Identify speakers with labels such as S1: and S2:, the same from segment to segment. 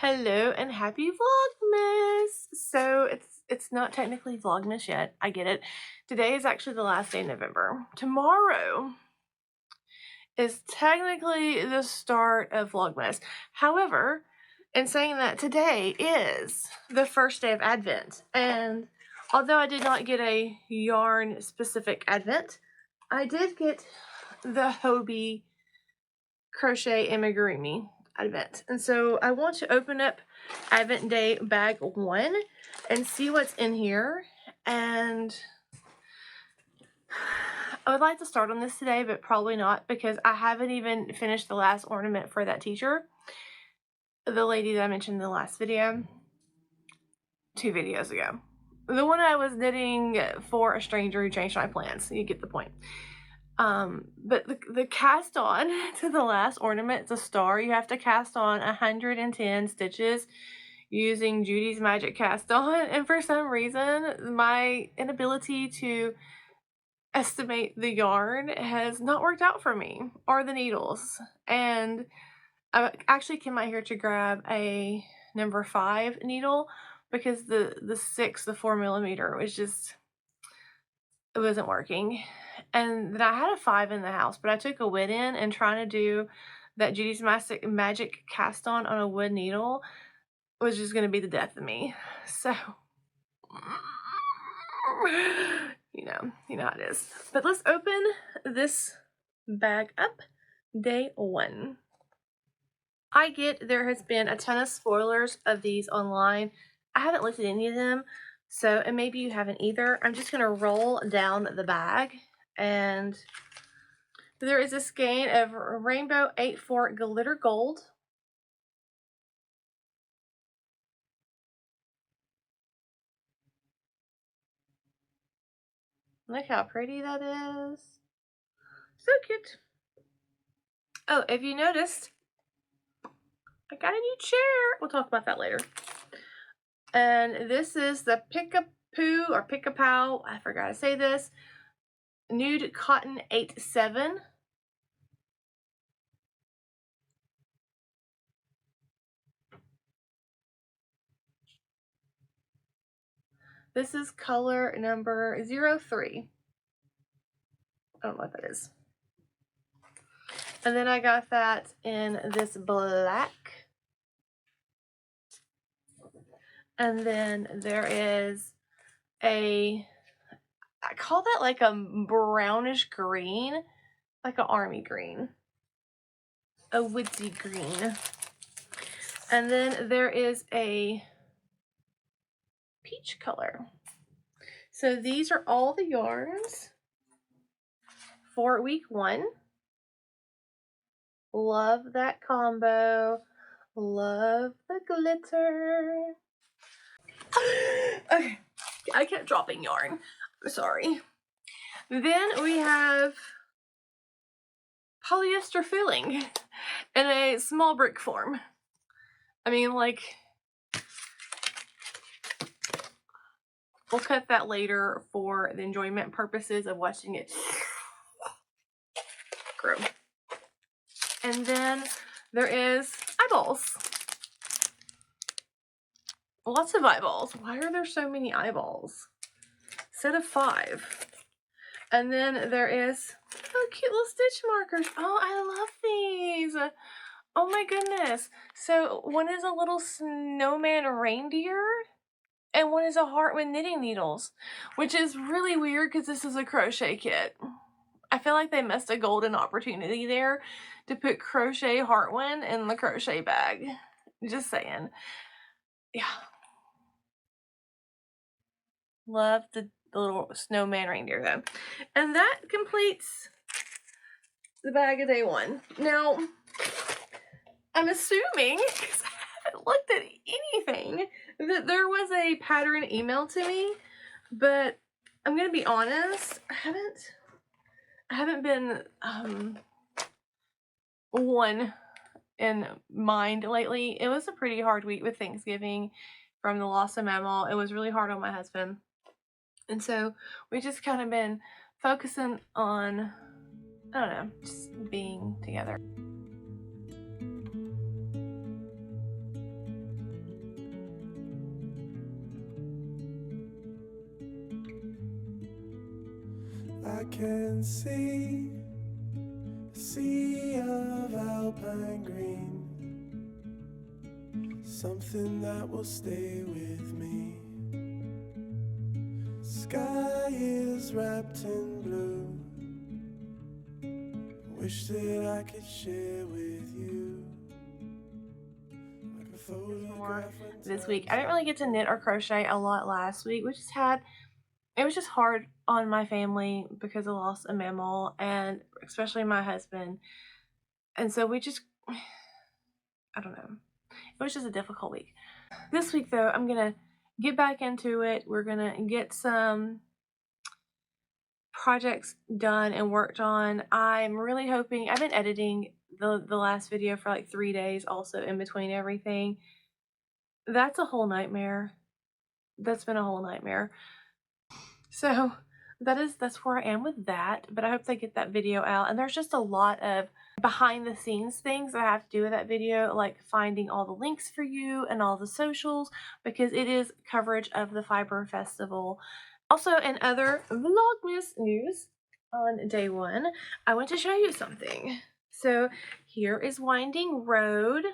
S1: Hello and happy Vlogmas! So it's not technically Vlogmas yet. I get it. Today is actually the last day of November. Tomorrow is technically the start of Vlogmas. However, in saying that, today is the first day of Advent. And although I did not get a yarn specific Advent, I did get the Hobbii Crochet Amigurumi Advent. And so I want to open up Advent Day bag 1 and see what's in here. And I would like to start on this today, but probably not because I haven't even finished the last ornament for that teacher. The lady that I mentioned in the last video, 2 videos ago. The one I was knitting for a stranger who changed my plans. You get the point. But the cast on to the last ornament, it's a star. You have to cast on 110 stitches using Judy's Magic Cast On, and for some reason my inability to estimate the yarn has not worked out for me, or the needles. And I actually came out here to grab a number 5 needle because the 4mm was just, it wasn't working. And then I had a 5 in the house, but I took a wood in, and trying to do that Judy's Magic Cast On a wood needle was just going to be the death of me. So, you know how it is. But let's open this bag up. Day 1. I get there has been a ton of spoilers of these online. I haven't looked at any of them, so, and maybe you haven't either. I'm just going to roll down the bag. And there is a skein of Rainbow 84 Glitter Gold. Look how pretty that is. So cute. Oh, if you noticed, I got a new chair. We'll talk about that later. And this is the Pick-a-Poo or Pick-a-Pow, I forgot to say this, Nude Cotton 87. This is color number 03. I don't know what that is. And then I got that in this black. And then there is I call that like a brownish green, like an army green, a woodsy green. And then there is a peach color. So these are all the yarns for week 1. Love that combo. Love the glitter. Okay, I kept dropping yarn. I'm sorry. Then we have polyester filling in a small brick form. I mean, like, we'll cut that later for the enjoyment purposes of watching it grow. And then there is eyeballs. Lots of eyeballs. Why are there so many eyeballs? Set of 5. And then there is, oh, cute little stitch markers. Oh, I love these. Oh my goodness. So one is a little snowman reindeer, and one is a heart with knitting needles, which is really weird because this is a crochet kit. I feel like they missed a golden opportunity there to put crochet heartwind in the crochet bag. Just saying. Yeah. Love the little snowman reindeer though. And that completes the bag of day 1. Now, I'm assuming, because I haven't looked at anything, that there was a pattern emailed to me, but I'm gonna be honest, I haven't been one in mind lately. It was a pretty hard week with Thanksgiving from the loss of Mama. It was really hard on my husband. And so we just kind of been focusing on, I don't know, just being together.
S2: I can see a sea of alpine green, something that will stay with me. Sky is wrapped in blue, wish that I could share with you. Like a photograph
S1: This week, I didn't really get to knit or crochet a lot last week. It was just hard on my family because I lost a mammal, and especially my husband. And so I don't know. It was just a difficult week. This week, though, I'm going to get back into it. We're going to get some projects done and worked on. I'm really hoping, I've been editing the last video for like 3 days also in between everything. That's a whole nightmare. That's been a whole nightmare. So that's where I am with that, but I hope they get that video out. And there's just a lot of behind the scenes things that I have to do with that video, like finding all the links for you and all the socials, because it is coverage of the Fiber Festival. Also, in other Vlogmas news, on day 1, I want to show you something. So here is Winding Road.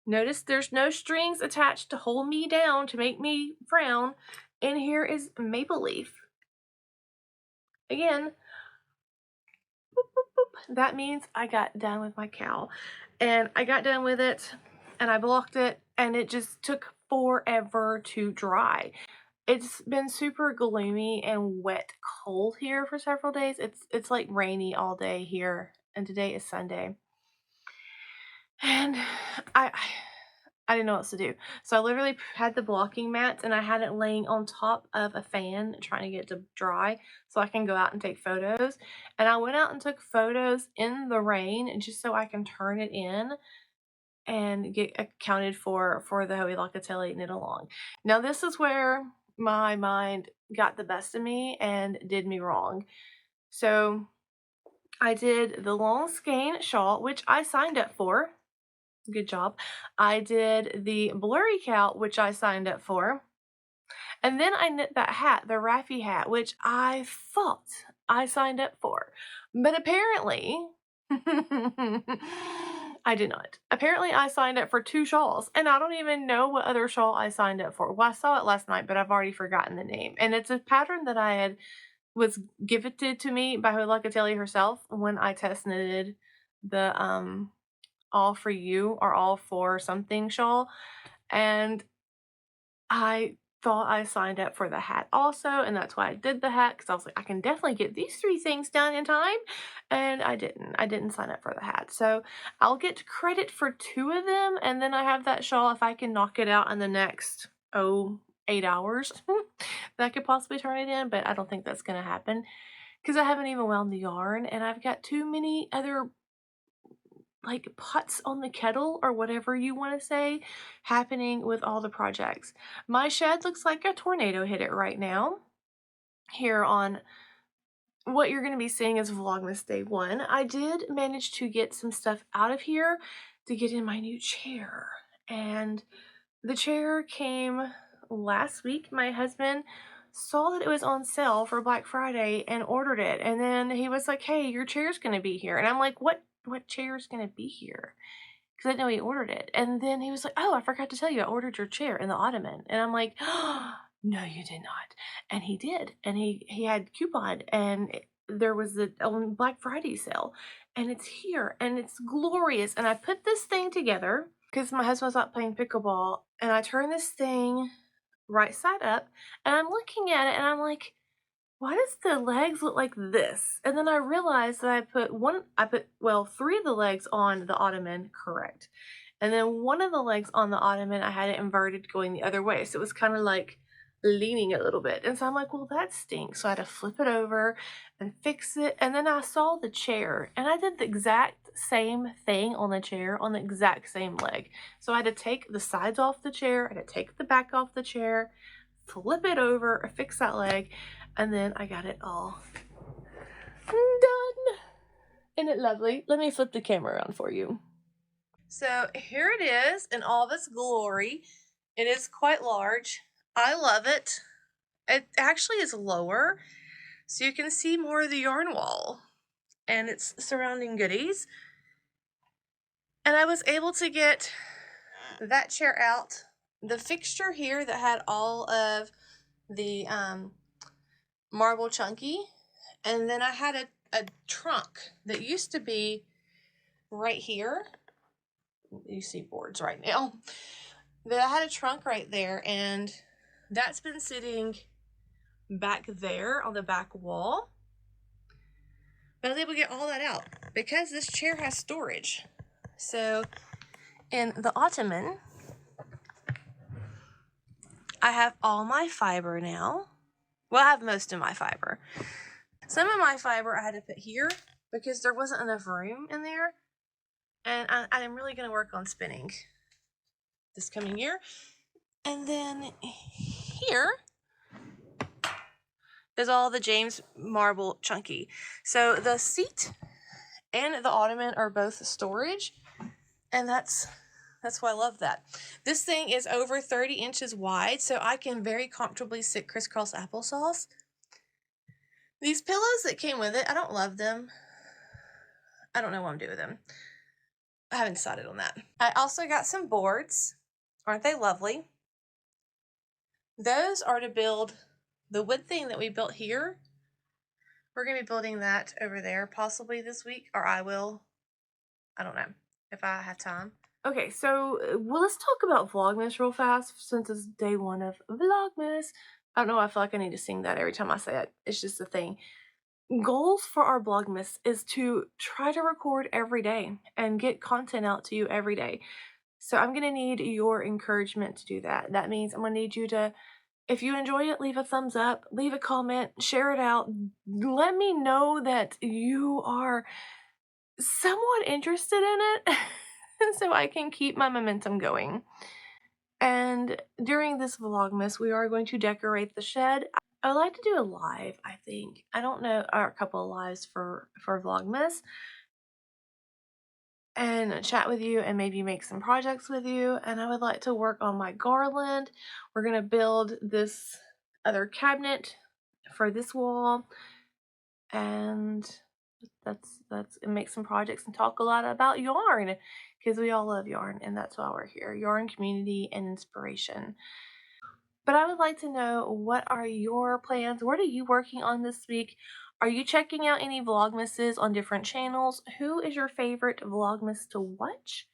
S1: Notice there's no strings attached to hold me down to make me frown. And here is Maple Leaf. Again, boop, boop, boop. That means I got done with my cowl. And I got done with it, and I blocked it, and it just took forever to dry. It's been super gloomy and wet cold here for several days. It's like rainy all day here, and today is Sunday. And I didn't know what to do. So I literally had the blocking mats, and I had it laying on top of a fan trying to get it to dry so I can go out and take photos. And I went out and took photos in the rain just so I can turn it in and get accounted for the Hobbii Locatelli knit along. Now this is where my mind got the best of me and did me wrong. So I did the long skein shawl, which I signed up for. Good job. I did the blurry cowl, which I signed up for. And then I knit that hat, the Raffi hat, which I thought I signed up for. But apparently, I did not. Apparently, I signed up for 2 shawls, and I don't even know what other shawl I signed up for. Well, I saw it last night, but I've already forgotten the name. And it's a pattern that was gifted to me by Hobbii Locatelli herself when I test knitted the All For You or All For Something shawl, and I thought I signed up for the hat also, and that's why I did the hat, because I was like, I can definitely get these 3 things done in time, and I didn't sign up for the hat. So I'll get credit for 2 of them, and then I have that shawl if I can knock it out in the next 8 hours that I could possibly turn it in, but I don't think that's gonna happen because I haven't even wound the yarn, and I've got too many other like pots on the kettle or whatever you want to say happening with all the projects. My shed looks like a tornado hit it right now. Here on what you're going to be seeing is Vlogmas Day 1. I did manage to get some stuff out of here to get in my new chair. And the chair came last week. My husband saw that it was on sale for Black Friday and ordered it. And then he was like, hey, your chair's going to be here. And I'm like, what chair is going to be here? Because I didn't know he ordered it. And then he was like, oh, I forgot to tell you, I ordered your chair in the Ottoman. And I'm like, oh, no, you did not. And he did. And he had coupon, and there was a Black Friday sale. And it's here, and it's glorious. And I put this thing together because my husband was out playing pickleball. And I turned this thing right side up, and I'm looking at it, and I'm like, why does the legs look like this? And then I realized that I put 3 of the legs on the Ottoman, correct. And then one of the legs on the Ottoman, I had it inverted going the other way. So it was kind of like leaning a little bit. And so I'm like, well, that stinks. So I had to flip it over and fix it. And then I saw the chair, and I did the exact same thing on the chair on the exact same leg. So I had to take the sides off the chair, I had to take the back off the chair, flip it over, fix that leg, and then I got it all done. Isn't it lovely? Let me flip the camera around for you. So here it is in all of its glory. It is quite large. I love it. It actually is lower, so you can see more of the yarn wall and its surrounding goodies. And I was able to get that chair out. The fixture here that had all of the marble chunky, and then I had a trunk that used to be right here. You see boards right now. But I had a trunk right there, and that's been sitting back there on the back wall. But I was able to get all that out because this chair has storage. So in the Ottoman, I have all my fiber now. Well, I have most of my fiber. Some of my fiber I had to put here because there wasn't enough room in there. And I'm really going to work on spinning this coming year. And then here is all the James marble chunky. So the seat and the Ottoman are both storage. And that's why I love that. This thing is over 30 inches wide, so I can very comfortably sit crisscross applesauce. These pillows that came with it, I don't love them. I don't know what I'm doing with them. I haven't decided on that. I also got some boards. Aren't they lovely? Those are to build the wood thing that we built here. We're going to be building that over there possibly this week, or I will. I don't know if I have time. Okay, so let's talk about Vlogmas real fast since it's day one of Vlogmas. I don't know, I feel like I need to sing that every time I say it. It's just a thing. Goals for our Vlogmas is to try to record every day and get content out to you every day. So I'm going to need your encouragement to do that. That means I'm going to need you to, if you enjoy it, leave a thumbs up, leave a comment, share it out. Let me know that you are somewhat interested in it so I can keep my momentum going. And during this Vlogmas, we are going to decorate the shed. I would like to do a live, I think. I don't know, or a couple of lives for Vlogmas. And chat with you and maybe make some projects with you. And I would like to work on my garland. We're going to build this other cabinet for this wall. And that's make some projects and talk a lot about yarn because we all love yarn and that's why we're here. Yarn community and inspiration. But I would like to know, what are your plans? What are you working on this week? Are you checking out any Vlogmases on different channels? Who is your favorite Vlogmas to watch?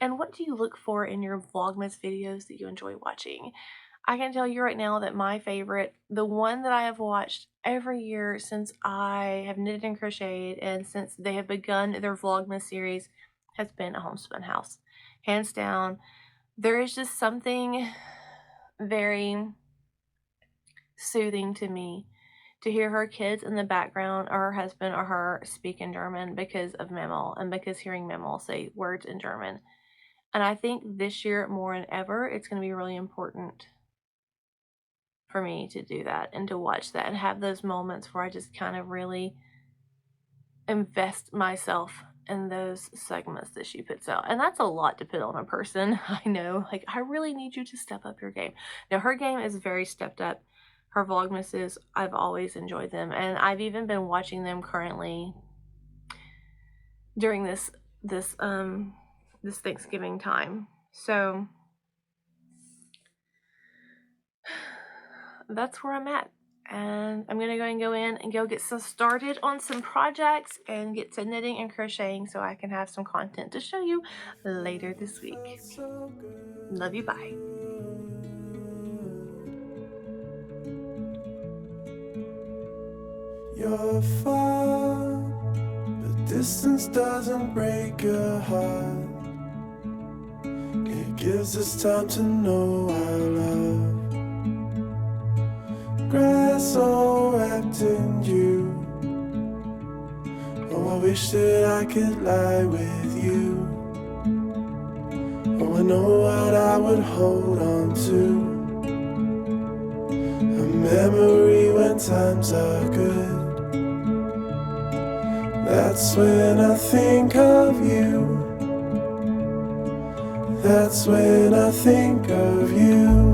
S1: And what do you look for in your Vlogmas videos that you enjoy watching? I can tell you right now that my favorite, the one that I have watched every year since I have knitted and crocheted and since they have begun their Vlogmas series, has been A Homespun House. Hands down, there is just something very soothing to me to hear her kids in the background or her husband or her speak in German because of Memo and because hearing Memo say words in German. And I think this year more than ever, it's going to be really important for me to do that and to watch that and have those moments where I just kind of really invest myself in those segments that she puts out. And that's a lot to put on a person. I know, like, I really need you to step up your game. Now, her game is very stepped up. Her Vlogmases, I've always enjoyed them. And I've even been watching them currently during this Thanksgiving time. So that's where I'm at. And I'm going to go in and get started on some projects and get to knitting and crocheting so I can have some content to show you later this week. Love you, bye.
S2: You're far, but distance doesn't break your heart. It gives us time to know our love. Grass all wrapped in you. Oh, I wish that I could lie with you. Oh, I know what I would hold on to. A memory when times are good. That's when I think of you. That's when I think of you.